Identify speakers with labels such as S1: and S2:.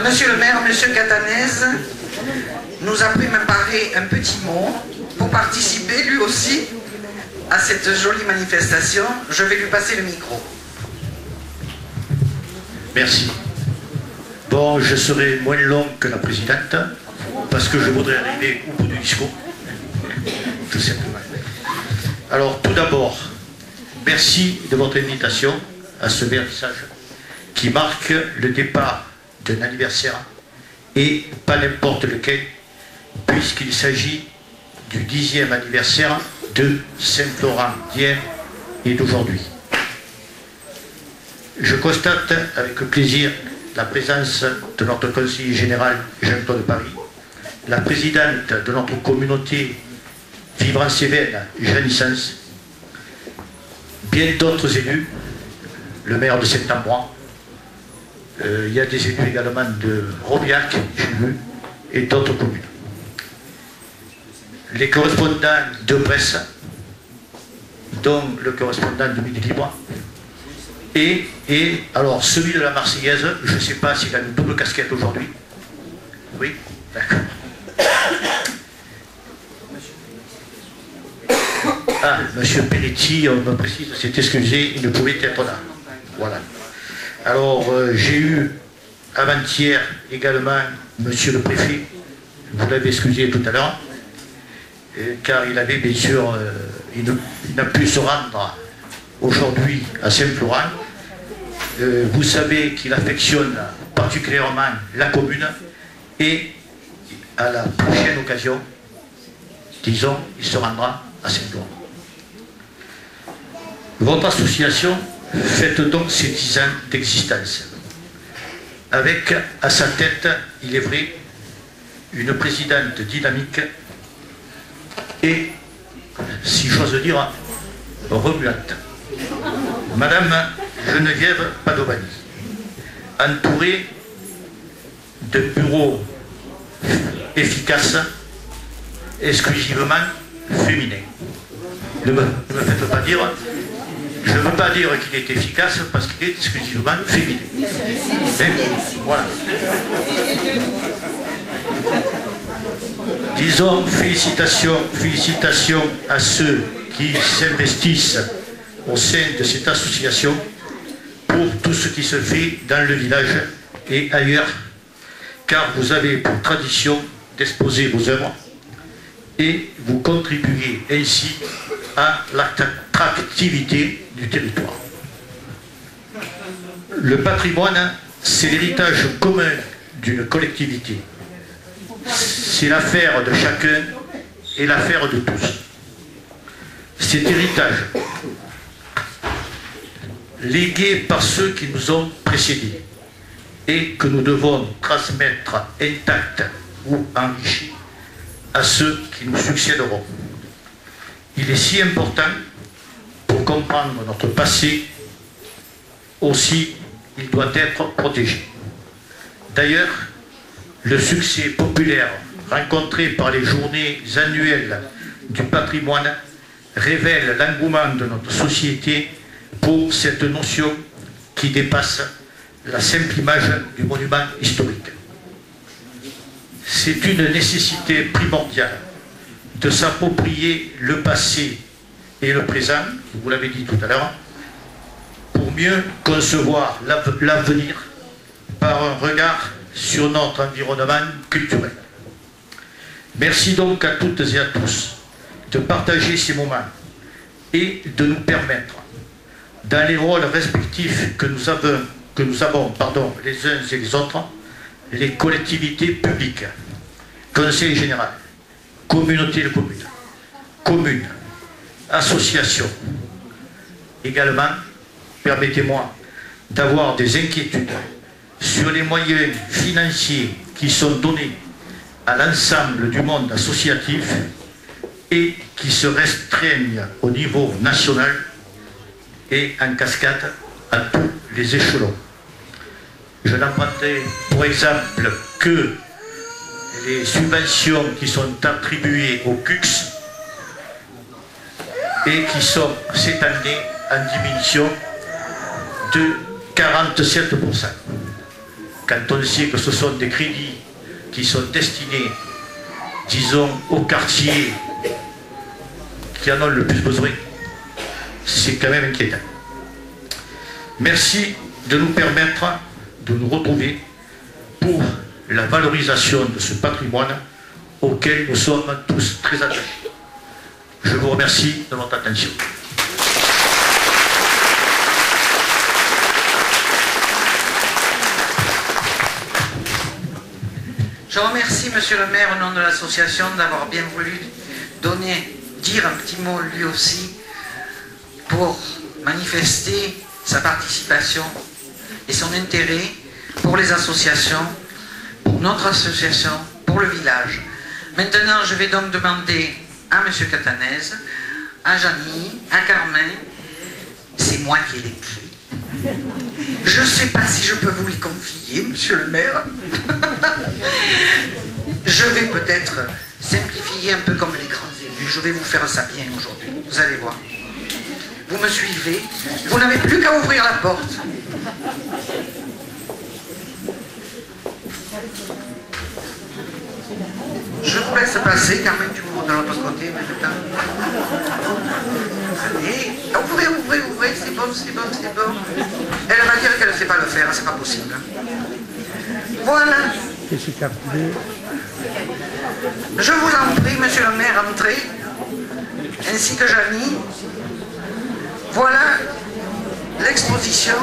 S1: Monsieur le maire, monsieur Catanèse, nous a préparé un petit mot pour participer lui aussi à cette jolie manifestation. Je vais lui passer le micro.
S2: Merci. Bon, je serai moins long que la présidente parce que je voudrais arriver au bout du discours. Tout simplement. Alors, tout d'abord, merci de votre invitation à ce vernissage qui marque le départ d'un anniversaire et pas n'importe lequel, puisqu'il s'agit du 10e anniversaire de Saint-Florent d'hier et d'aujourd'hui. Je constate avec plaisir la présence de notre conseiller général Jean-Claude Paris, la présidente de notre communauté Vivre en Cévennes, Jeanne Sens, bien d'autres élus, le maire de Saint-Ambrois, il y a des élus également de Robiac, j'ai vu, et d'autres communes. Les correspondants de presse, dont le correspondant de Midi Libre, et alors celui de la Marseillaise, je ne sais pas s'il a une double casquette aujourd'hui. Oui, d'accord. Ah, monsieur Pelletti, on me précise, s'est excusé, il ne pouvait être là. Voilà. Alors, j'ai eu avant-hier également monsieur le préfet, vous l'avez excusé tout à l'heure, car il avait bien sûr, il n'a pu se rendre aujourd'hui à Saint-Florent. Vous savez qu'il affectionne particulièrement la commune et à la prochaine occasion, disons, il se rendra à Saint-Florent. Votre association fête donc ses 10 ans d'existence, avec à sa tête, il est vrai, une présidente dynamique et, si j'ose dire, remuante. Madame Geneviève Padovani, entourée de bureaux efficaces, exclusivement féminins. Ne me faites pas dire, je ne veux pas dire qu'il est efficace parce qu'il est exclusivement féminin. Voilà. Disons félicitations à ceux qui s'investissent au sein de cette association pour tout ce qui se fait dans le village et ailleurs, car vous avez pour tradition d'exposer vos œuvres et vous contribuez ainsi à l'attractivité du territoire. Le patrimoine, c'est l'héritage commun d'une collectivité. C'est l'affaire de chacun et l'affaire de tous. Cet héritage, légué par ceux qui nous ont précédés et que nous devons transmettre intact ou enrichi à ceux qui nous succéderont. Il est si important pour comprendre notre passé, aussi il doit être protégé. D'ailleurs, le succès populaire rencontré par les journées annuelles du patrimoine révèle l'engouement de notre société pour cette notion qui dépasse la simple image du monument historique. C'est une nécessité primordiale de s'approprier le passé et le présent, vous l'avez dit tout à l'heure, pour mieux concevoir l'avenir par un regard sur notre environnement culturel. Merci donc à toutes et à tous de partager ces moments et de nous permettre, dans les rôles respectifs que nous avons les uns et les autres, les collectivités publiques, conseil général, communauté de communes, communes, associations. Également, permettez-moi d'avoir des inquiétudes sur les moyens financiers qui sont donnés à l'ensemble du monde associatif et qui se restreignent au niveau national et en cascade à tous les échelons. Je n'apprendrai pour exemple que les subventions qui sont attribuées au CUX et qui sont cette année en diminution de 47%. quand on sait que ce sont des crédits qui sont destinés, disons, aux quartiers qui en ont le plus besoin, c'est quand même inquiétant. Merci de nous permettre de nous retrouver pour la valorisation de ce patrimoine auquel nous sommes tous très attachés. Je vous remercie de votre attention.
S1: Je remercie Monsieur le maire au nom de l'association d'avoir bien voulu dire un petit mot lui aussi pour manifester sa participation et son intérêt pour les associations, pour notre association, pour le village. Maintenant, je vais donc demander à Monsieur Catanèse, à Janie, à Carmen, c'est moi qui ai écrit. Je ne sais pas si je peux vous les confier, Monsieur le maire. Je vais peut-être simplifier un peu comme les grands élus. Je vais vous faire ça bien aujourd'hui. Vous allez voir. Vous me suivez. Vous n'avez plus qu'à ouvrir la porte. Je vous laisse passer, Carmen, tu m'ouvres de l'autre côté maintenant. Allez, ouvrez, c'est bon. Elle va dire qu'elle ne sait pas le faire, c'est pas possible. Voilà. Je vous en prie, monsieur le maire, entrez, ainsi que Janie. Voilà l'exposition.